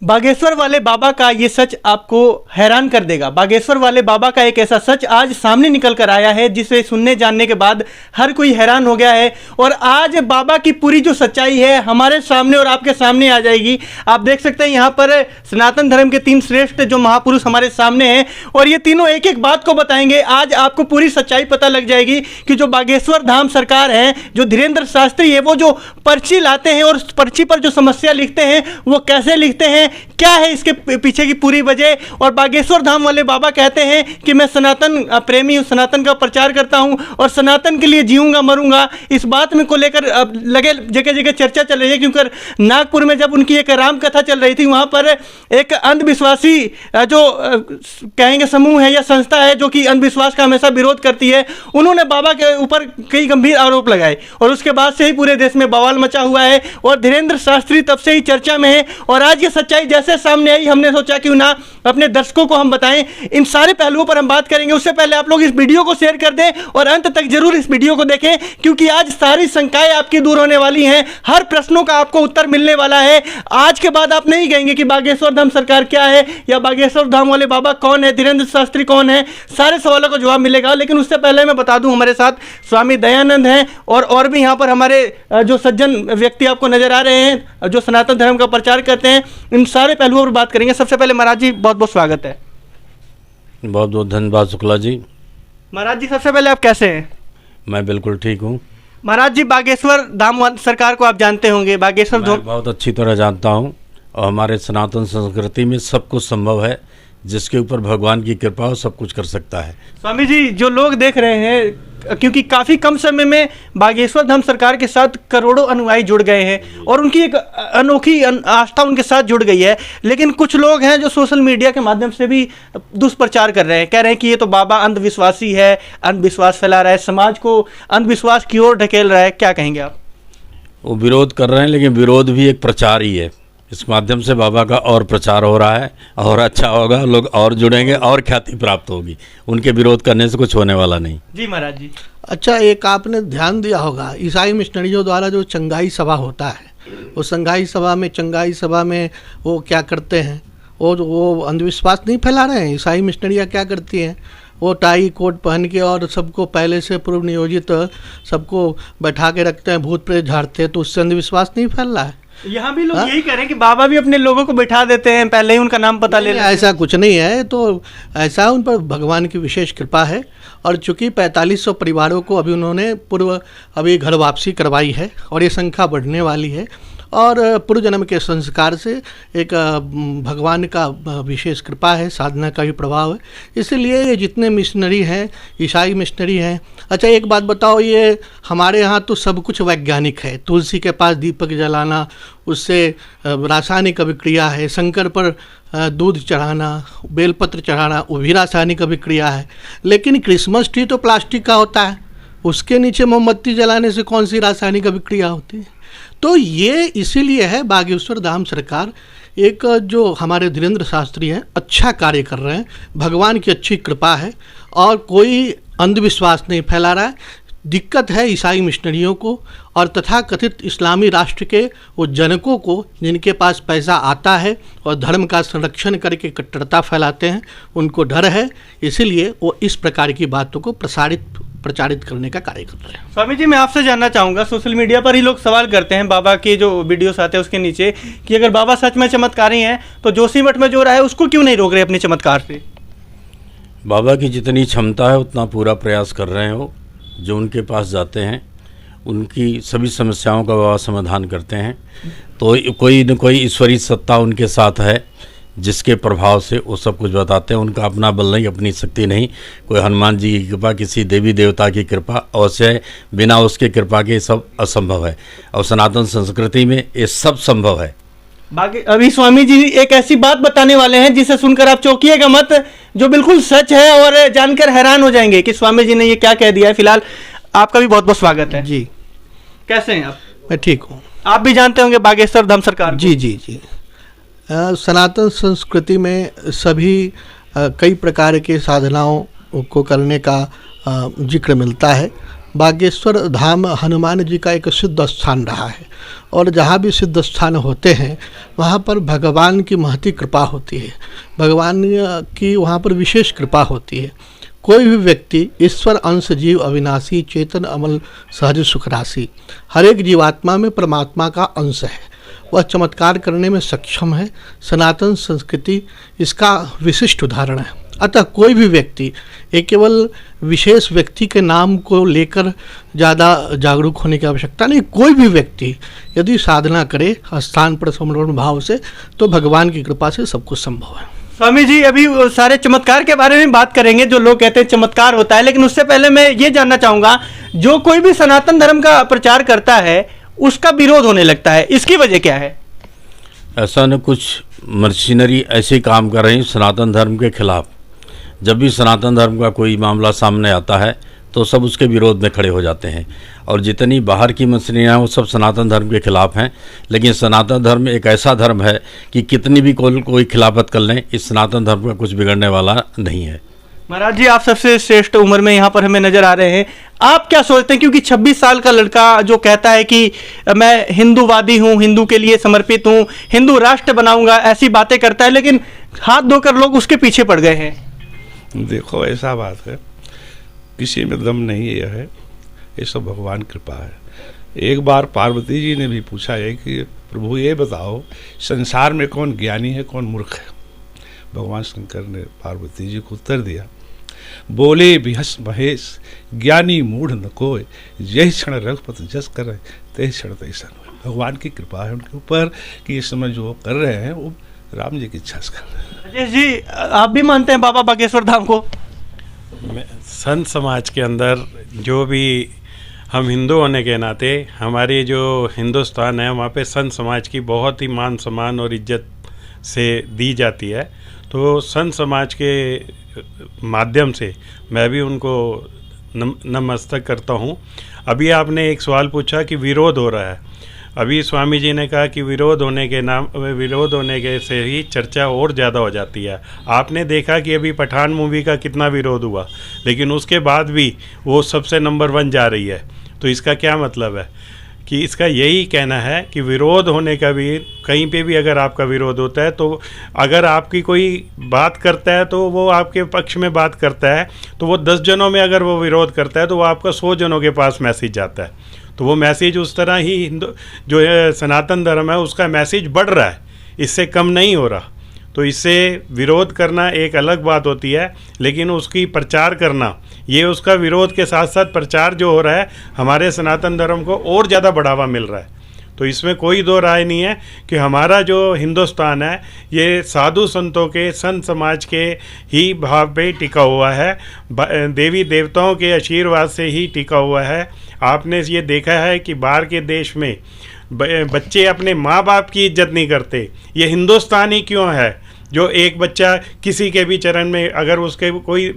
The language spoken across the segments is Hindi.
बागेश्वर वाले बाबा का ये सच आपको हैरान कर देगा। बागेश्वर वाले बाबा का एक ऐसा सच आज सामने निकल कर आया है जिसे सुनने जानने के बाद हर कोई हैरान हो गया है। और आज बाबा की पूरी जो सच्चाई है हमारे सामने और आपके सामने आ जाएगी। आप देख सकते हैं यहाँ पर सनातन धर्म के 3 श्रेष्ठ जो महापुरुष हमारे सामने हैं और ये तीनों एक एक बात को बताएंगे। आज आपको पूरी सच्चाई पता लग जाएगी कि जो बागेश्वर धाम सरकार है, जो धीरेन्द्र शास्त्री है, वो जो पर्ची लाते हैं और पर्ची पर जो समस्या लिखते हैं वो कैसे लिखते हैं, क्या है इसके पीछे की पूरी वजह। और बागेश्वर धाम वाले बाबा कहते हैं कि मैं सनातन प्रेमी हूँ, सनातन का प्रचार करता हूँ और सनातन के लिए जीऊंगा मरूंगा। इस बात में को लेकर लगे जगह जगह चर्चा चल रही है, क्योंकि नागपुर में जब उनकी एक राम कथा चल रही थी वहाँ पर एक अंधविश्वासी जो कहेंगे समूह है या संस्था है जो कि अंधविश्वास का हमेशा विरोध करती है, उन्होंने बाबा के ऊपर कई गंभीर आरोप लगाए और उसके बाद से ही पूरे देश में बवाल मचा हुआ है और धीरेन्द्र शास्त्री तब से ही चर्चा में है। और आज ये सच्चाई जैसे सामने आई, हमने सोचा क्यों ना अपने दर्शकों को हम बताएं। इन सारे पहलुओं पर हम बात करेंगे। उससे पहले आप लोग इस वीडियो को शेयर कर दें और अंत तक जरूर इस वीडियो को देखें, क्योंकि आज सारी शंकाएं आपकी दूर होने वाली हैं। हर प्रश्नों का आपको उत्तर मिलने वाला है। आज के बाद आप नहीं कहेंगे कि बागेश्वर धाम सरकार क्या है या बागेश्वर धाम वाले बाबा कौन है, धीरेन्द्र शास्त्री कौन है। सारे सवालों का जवाब मिलेगा। लेकिन उससे पहले मैं बता दूं हमारे साथ स्वामी दयानंद हैं और भी यहाँ पर हमारे जो सज्जन व्यक्ति आपको नजर आ रहे हैं जो सनातन धर्म का प्रचार करते हैं। इन सारे पहलुओं पर बात करेंगे। सबसे पहले महाराज जी बहुत बहुत स्वागत है। बहुत बहुत धन्यवाद शुक्ला जी। महाराज जी सबसे पहले आप कैसे हैं? मैं बिल्कुल ठीक हूँ। महाराज जी बागेश्वर धाम सरकार को आप जानते होंगे। बागेश्वर बहुत अच्छी तरह जानता हूँ और हमारे सनातन संस्कृति में सब कुछ संभव है। जिसके ऊपर भगवान की कृपा हो सब कुछ कर सकता है। स्वामी जी जो लोग देख रहे हैं, क्योंकि काफ़ी कम समय में बागेश्वर धाम सरकार के साथ करोड़ों अनुयायी जुड़ गए हैं और उनकी एक अनोखी आस्था उनके साथ जुड़ गई है। लेकिन कुछ लोग हैं जो सोशल मीडिया के माध्यम से भी दुष्प्रचार कर रहे हैं, कह रहे हैं कि ये तो बाबा अंधविश्वासी है, अंधविश्वास फैला रहा है, समाज को अंधविश्वास की ओर ढकेल रहा है। क्या कहेंगे आप? वो विरोध कर रहे हैं, लेकिन विरोध भी एक प्रचार ही है। इस माध्यम से बाबा का और प्रचार हो रहा है और अच्छा होगा, लोग और जुड़ेंगे और ख्याति प्राप्त होगी। उनके विरोध करने से कुछ होने वाला नहीं। जी महाराज जी। अच्छा, एक आपने ध्यान दिया होगा ईसाई मिशनरियों द्वारा जो चंगाई सभा होता है, वो चंगाई सभा में वो क्या करते हैं, वो अंधविश्वास नहीं फैला रहे हैं। ईसाई मिशनरियाँ क्या करती हैं, वो टाई कोट पहन के और सबको पहले से पूर्व नियोजित सबको बैठा के रखते हैं, भूत प्रेत झाड़ते हैं, तो उससे अंधविश्वास नहीं फैल रहा है। यहाँ भी लोग यही कह रहे हैं कि बाबा भी अपने लोगों को बैठा देते हैं, पहले ही उनका नाम पता ले लेते हैं। ऐसा कुछ नहीं है, तो ऐसा उन पर भगवान की विशेष कृपा है। और चूंकि 4500 परिवारों को अभी उन्होंने अभी घर वापसी करवाई है और ये संख्या बढ़ने वाली है और पूर्व जन्म के संस्कार से एक भगवान का विशेष कृपा है, साधना का भी प्रभाव है। इसीलिए ये जितने मिशनरी हैं, ईसाई मिशनरी हैं। अच्छा एक बात बताओ, ये हमारे यहाँ तो सब कुछ वैज्ञानिक है। तुलसी के पास दीपक जलाना, उससे रासायनिक अभिक्रिया है। शंकर पर दूध चढ़ाना, बेलपत्र चढ़ाना, वो भी रासायनिक अभिक्रिया है। लेकिन क्रिसमस ट्री तो प्लास्टिक का होता है, उसके नीचे मोमबत्ती जलाने से कौन सी रासायनिक अभिक्रिया होती है? तो ये इसीलिए है बागेश्वर धाम सरकार एक जो हमारे धीरेन्द्र शास्त्री हैं अच्छा कार्य कर रहे हैं, भगवान की अच्छी कृपा है और कोई अंधविश्वास नहीं फैला रहा है। दिक्कत है ईसाई मिशनरियों को और तथाकथित इस्लामी राष्ट्र के वो जनकों को जिनके पास पैसा आता है और धर्म का संरक्षण करके कट्टरता फैलाते हैं, उनको डर है। इसीलिए वो इस प्रकार की बातों को प्रचारित करने का कार्य कर रहे हैं। स्वामी जी मैं आपसे जानना चाहूँगा, सोशल मीडिया पर ही लोग सवाल करते हैं बाबा के जो वीडियोस आते हैं उसके नीचे कि अगर बाबा सच में चमत्कारी हैं तो जोशीमठ में जो रहा है उसको क्यों नहीं रोक रहे अपने चमत्कार से? बाबा की जितनी क्षमता है उतना पूरा प्रयास कर रहे हैं। वो जो उनके पास जाते हैं उनकी सभी समस्याओं का बाबा समाधान करते हैं। तो कोई न कोई ईश्वरीय सत्ता उनके साथ है जिसके प्रभाव से वो सब कुछ बताते हैं। उनका अपना बल नहीं, अपनी शक्ति नहीं। कोई हनुमान जी की कृपा, किसी देवी देवता की कृपा अवश्य है, बिना उसके कृपा के सब असंभव है। और सनातन संस्कृति में ये सब संभव है। बाकी अभी स्वामी जी एक ऐसी बात बताने वाले हैं जिसे सुनकर आप चौंकिएगा मत, जो बिल्कुल सच है और जानकर हैरान हो जाएंगे कि स्वामी जी ने ये क्या कह दिया है। फिलहाल आपका भी बहुत बहुत स्वागत है। जी कैसे हैं आप? मैं ठीक हूँ। आप भी जानते होंगे बागेश्वर धाम सरकार? जी। सनातन संस्कृति में सभी कई प्रकार के साधनाओं को करने का जिक्र मिलता है। बागेश्वर धाम हनुमान जी का एक सिद्ध स्थान रहा है और जहाँ भी सिद्ध स्थान होते हैं वहाँ पर भगवान की महती कृपा होती है, भगवान की वहाँ पर विशेष कृपा होती है। कोई भी व्यक्ति ईश्वर अंश जीव अविनाशी चेतन अमल सहज सुख राशि, हर एक जीवात्मा में परमात्मा का अंश है, वह चमत्कार करने में सक्षम है। सनातन संस्कृति इसका विशिष्ट उदाहरण है। अतः कोई भी व्यक्ति, एक केवल विशेष व्यक्ति के नाम को लेकर ज़्यादा जागरूक होने की आवश्यकता नहीं, कोई भी व्यक्ति यदि साधना करे स्थान पर समर्पण भाव से तो भगवान की कृपा से सब कुछ संभव है। स्वामी जी, अभी वो सारे चमत्कार के बारे में बात करेंगे जो लोग कहते हैं चमत्कार होता है, लेकिन उससे पहले मैं ये जानना चाहूँगा, जो कोई भी सनातन धर्म का प्रचार करता है उसका विरोध होने लगता है, इसकी वजह क्या है? ऐसा न कुछ मशीनरी ऐसे काम कर रही सनातन धर्म के खिलाफ। जब भी सनातन धर्म का कोई मामला सामने आता है तो सब उसके विरोध में खड़े हो जाते हैं, और जितनी बाहर की मशीनरियाँ हैं वो सब सनातन धर्म के खिलाफ हैं। लेकिन सनातन धर्म एक ऐसा धर्म है कि कितनी भी कोई खिलाफत कर लें, इस सनातन धर्म का कुछ बिगड़ने वाला नहीं है। महाराज जी, आप सबसे श्रेष्ठ उम्र में यहाँ पर हमें नजर आ रहे हैं, आप क्या सोचते हैं? क्योंकि 26 साल का लड़का जो कहता है कि मैं हिंदूवादी हूँ, हिंदू के लिए समर्पित हूँ, हिंदू राष्ट्र बनाऊंगा, ऐसी बातें करता है, लेकिन हाथ धोकर लोग उसके पीछे पड़ गए हैं। देखो, ऐसा बात है, किसी में दम नहीं है, ये सब भगवान कृपा है। एक बार पार्वती जी ने भी पूछा है कि प्रभु ये बताओ संसार में कौन ज्ञानी है कौन मूर्ख है। भगवान शंकर ने पार्वती जी को उत्तर दिया, बोले बिहस महेश ज्ञानी मूढ़ न कोय, यही क्षण रघुपत जस कर ते क्षण तैसन होय। भगवान की कृपा है उनके ऊपर कि इस समय जो कर रहे हैं वो राम जी की इच्छा से कर रहे हैं। राजेश जी, आप भी मानते हैं बाबा बागेश्वर धाम को? संत समाज के अंदर जो भी हम हिंदू होने के नाते हमारी जो हिंदुस्तान है वहाँ पे संत समाज की बहुत ही मान सम्मान और इज्जत से दी जाती है। तो संत समाज के माध्यम से मैं भी उनको नमस्कार करता हूँ। अभी आपने एक सवाल पूछा कि विरोध हो रहा है। अभी स्वामी जी ने कहा कि विरोध होने के से ही चर्चा और ज़्यादा हो जाती है। आपने देखा कि अभी पठान मूवी का कितना विरोध हुआ, लेकिन उसके बाद भी वो सबसे नंबर 1 जा रही है। तो इसका क्या मतलब है कि इसका यही कहना है कि विरोध होने का भी, कहीं पे भी अगर आपका विरोध होता है तो अगर आपकी कोई बात करता है तो वो आपके पक्ष में बात करता है, तो वो 10 जनों में अगर वो विरोध करता है तो वो आपका 100 जनों के पास मैसेज जाता है। तो वो मैसेज उस तरह ही हिंदू जो है सनातन धर्म है उसका मैसेज बढ़ रहा है, इससे कम नहीं हो रहा। तो इससे विरोध करना एक अलग बात होती है, लेकिन उसकी प्रचार करना, ये उसका विरोध के साथ साथ प्रचार जो हो रहा है हमारे सनातन धर्म को और ज़्यादा बढ़ावा मिल रहा है। तो इसमें कोई दो राय नहीं है कि हमारा जो हिंदुस्तान है ये साधु संतों के, संत समाज के ही भाव पे टिका हुआ है, देवी देवताओं के आशीर्वाद से ही टिका हुआ है। आपने ये देखा है कि बाहर के देश में बच्चे अपने माँ बाप की इज्जत नहीं करते। ये हिंदुस्तान ही क्यों है जो एक बच्चा किसी के भी चरण में, अगर उसके कोई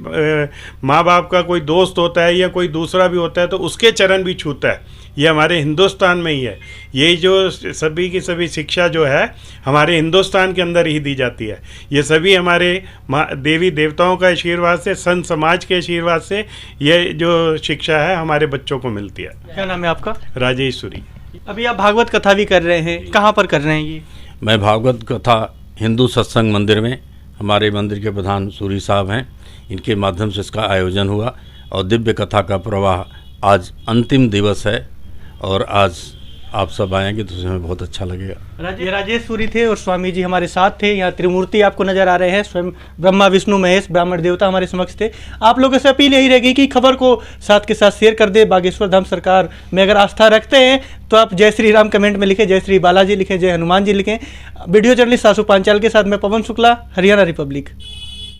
माँ बाप का कोई दोस्त होता है या कोई दूसरा भी होता है तो उसके चरण भी छूता है। ये हमारे हिंदुस्तान में ही है। ये जो सभी की सभी शिक्षा जो है हमारे हिंदुस्तान के अंदर ही दी जाती है। ये सभी हमारे देवी देवताओं का आशीर्वाद से, संत समाज के आशीर्वाद से ये जो शिक्षा है हमारे बच्चों को मिलती है। क्या नाम है आपका? राजेश्वरी। अभी आप भागवत कथा भी कर रहे हैं, कहाँ पर कर रहे हैं ये? मैं भागवत कथा हिंदू सत्संग मंदिर में, हमारे मंदिर के प्रधान सूरी साहब हैं, इनके माध्यम से इसका आयोजन हुआ और दिव्य कथा का प्रवाह आज अंतिम दिवस है और आज आप सब आएंगे तो हमें बहुत अच्छा लगेगा। राजेश सूरी थे और स्वामी जी हमारे साथ थे। यहाँ त्रिमूर्ति आपको नजर आ रहे हैं, स्वयं ब्रह्मा विष्णु महेश ब्राह्मण देवता हमारे समक्ष थे। आप लोगों से अपील यही रहेगी कि खबर को साथ के साथ शेयर कर दे। बागेश्वर धाम सरकार में अगर आस्था रखते हैं तो आप जय श्री राम कमेंट में लिखें, जय श्री बालाजी लिखें, जय हनुमान जी लिखें। वीडियो जर्नलिस्ट सासू पांचाल के साथ मैं पवन शुक्ला, हरियाणा रिपब्लिक।